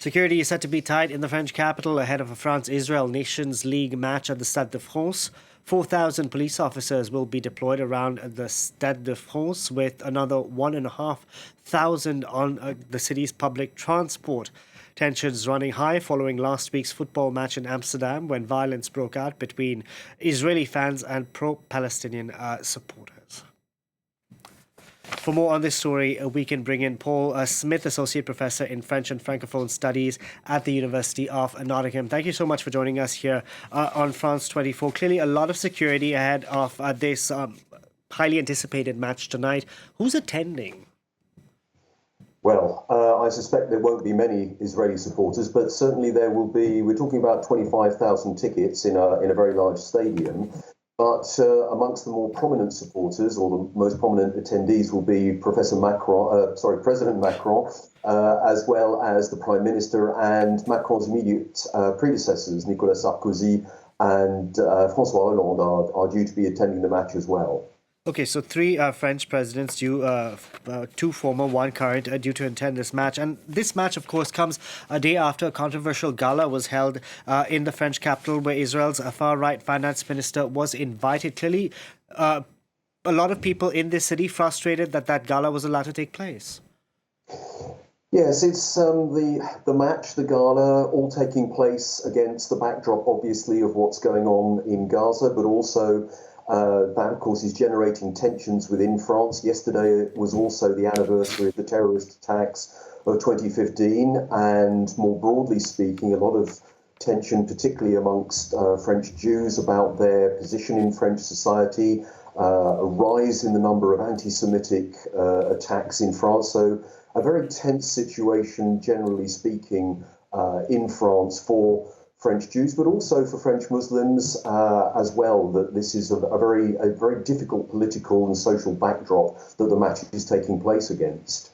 Security is set to be tight in the French capital ahead of a France-Israel Nations League match at the Stade de France. 4,000 police officers will be deployed around the Stade de France, with another 1,500 on the city's public transport. Tensions running high following last week's football match in Amsterdam when violence broke out between Israeli fans and pro-Palestinian supporters. For more on this story, we can bring in Paul Smith, Associate Professor in French and Francophone Studies at the University of Nottingham. Thank you so much for joining us here on France 24. Clearly, a lot of security ahead of this highly anticipated match tonight. Who's attending? Well, I suspect there won't be many Israeli supporters, but certainly there will be. We're talking about 25,000 tickets in a very large stadium. But amongst the more prominent supporters, or the most prominent attendees, will be President Macron, as well as the Prime Minister and Macron's immediate predecessors, Nicolas Sarkozy and François Hollande, are due to be attending the match as well. Okay, so three French presidents, two former, one current, due to attend this match. And this match, of course, comes a day after a controversial gala was held in the French capital, where Israel's far-right finance minister was invited. Clearly, a lot of people in this city frustrated that gala was allowed to take place. Yes, it's the match, the gala, all taking place against the backdrop, obviously, of what's going on in Gaza, but also that, of course, is generating tensions within France. Yesterday was also the anniversary of the terrorist attacks of 2015, and more broadly speaking, a lot of tension, particularly amongst French Jews, about their position in French society, a rise in the number of anti-Semitic attacks in France. So a very tense situation, generally speaking, in France for French Jews, but also for French Muslims as well. That this is a very difficult political and social backdrop that the match is taking place against.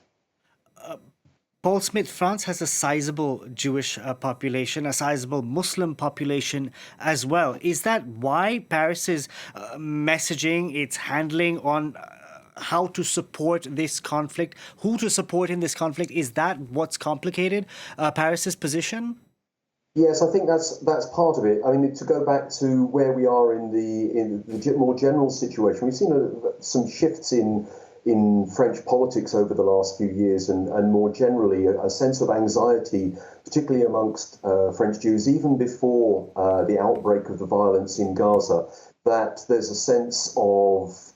Paul Smith, France has a sizable Jewish population, a sizable Muslim population as well. Is that why Paris's messaging, its handling on how to support this conflict, who to support in this conflict, is that what's complicated Paris's position? Yes, I think that's part of it. I mean, to go back to where we are in the more general situation, we've seen some shifts in French politics over the last few years, and more generally a sense of anxiety, particularly amongst French Jews, even before the outbreak of the violence in Gaza, that there's a sense of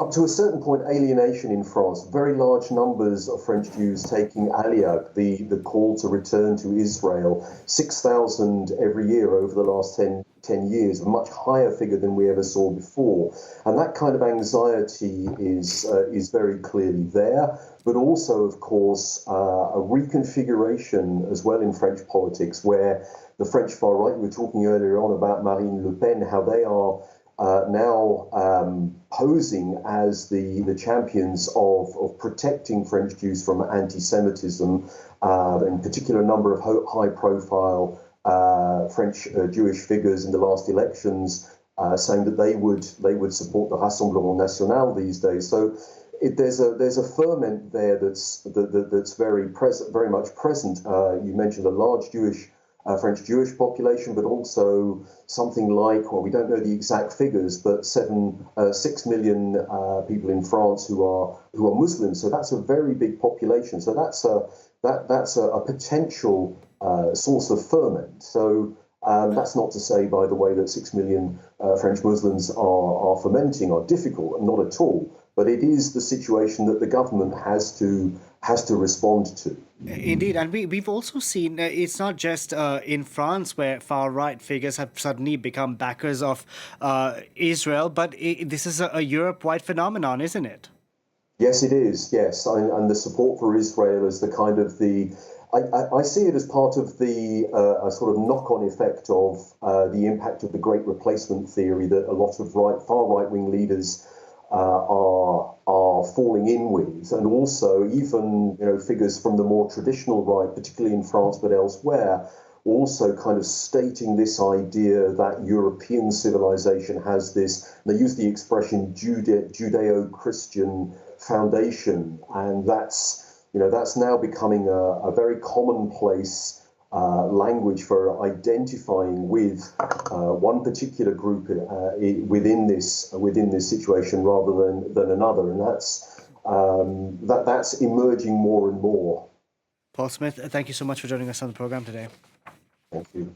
up to a certain point, alienation in France. Very large numbers of French Jews taking Aliyah, the call to return to Israel, 6,000 every year over the last 10 years, a much higher figure than we ever saw before. And that kind of anxiety is very clearly there, but also, of course, a reconfiguration as well in French politics, where the French far right, we were talking earlier on about Marine Le Pen, how they are now posing as the champions of protecting French Jews from anti-Semitism, in particular a number of high-profile French Jewish figures in the last elections saying that they would support the Rassemblement National these days. So there's a ferment there that's very much present. You mentioned a large French Jewish population, but also something like, well, we don't know the exact figures, but 6 million people in France who are Muslims. So that's a very big population. So that's a potential source of ferment. So that's not to say, by the way, that 6 million French Muslims are fermenting, are difficult, not at all. But it is the situation that the government has to respond to. Indeed, and we've also seen it's not just in France where far-right figures have suddenly become backers of Israel, but this is a Europe-wide phenomenon, isn't it? Yes, it is, yes. And the support for Israel is the kind of I see it as part of the a sort of knock-on effect of the impact of the Great Replacement theory that a lot of far right-wing leaders are falling in with, and also even figures from the more traditional right, particularly in France but elsewhere, also kind of stating this idea that European civilization has this. They use the expression Judeo-Christian foundation, and that's That's now becoming a very commonplace language for identifying with one particular group within this situation rather than another, and that's emerging more and more. Paul Smith, thank you so much for joining us on the program today. Thank you.